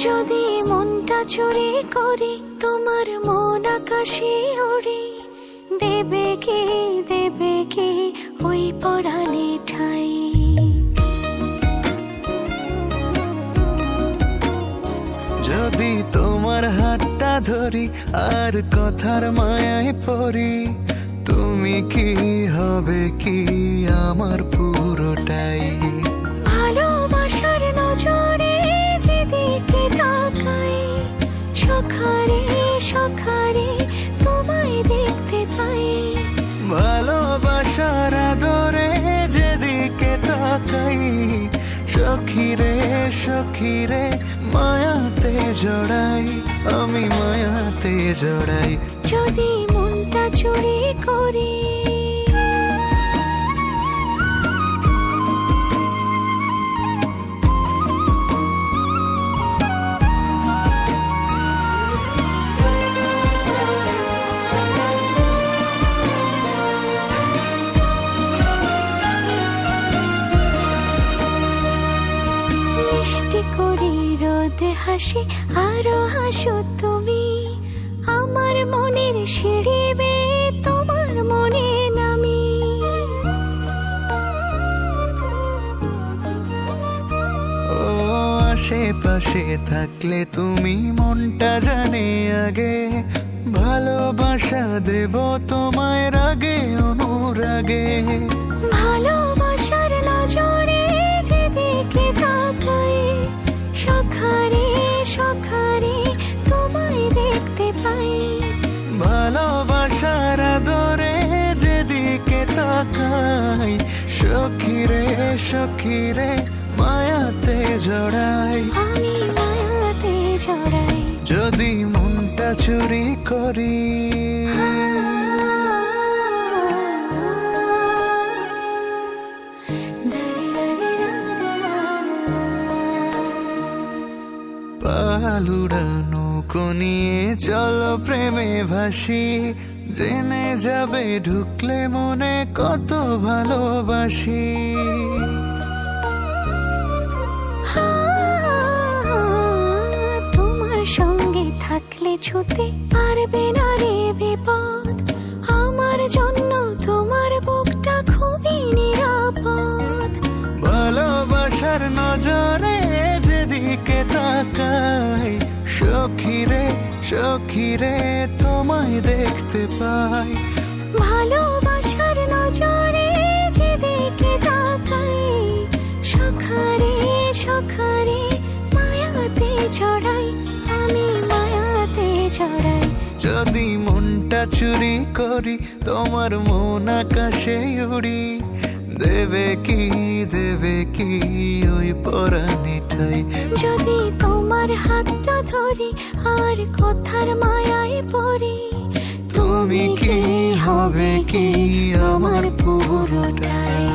যদি মনটা চুরি করি তোমার মন আকাশে ওড়ে, দেবে কি ওই পরাণে ঠাই। যদি তোমার হাতটা ধরি আর কথার মায়ায় পড়ি, তুমি কি হবে কি আমার পুরোটাই। ভালোবাসার নজরে যেদিকে তাকাই, সখারে সখারে তোমায় দেখতে পাই। ভালোবাসার আদরে যেদিকে তাকাই, সখিরে সখিরে মায়াতে জড়াই, আমি মায়াতে জড়াই। যদি মনটা চুরি করি মিষ্টি করি রোদে হাসি, আরো হাসো তুমি। আমার মনের সিঁড়ি বেয়ে তোমার মনে নামি। ও আশেপাশে থাকলে তুমি মনটা জানে আগে, ভালোবাসা দেব তোমায় রাগে অনুরাগে। ভালোবাসার নজরে যেদিকে তাকাই, সখারে সখারে তোমায় দেখতে পাই। ভালোবাসার আদরে যেদিকে তাকাই, সখিরে সখিরে মায়াতে জড়াই, আমি মায়াতে জড়াই। যদি মনটা চুরি করি। পালুড়ানো নিয়ে চলো প্রেমে ভাসি, জেনে যাবে ঢুকলে মনে কত ভালোবাসি। তোমার সঙ্গে থাকলে ছুতে পারবে না রে বিপদ, আমার জন্য তোমার বুকটা খুবই নিরাপদ। ভালোবাসার নজরে যেদিকে তাকাই, সখিরে সখিরে তোমায় দেখতে পাই। ভালোবাসার নজরে যেদিকে তাকাই, সখারে সখারে মায়াতে জড়াই, আমি মায়াতে জড়াই। যদি মনটা চুরি করি তোমার মন আকাশে উড়ি, দেবে কি ওই পরাণে ঠাই। যদি তোমার হাতটা ধরি আর কথার মায়ায় পড়ি, তুমি কি হবে কি আমার পুরোটাই।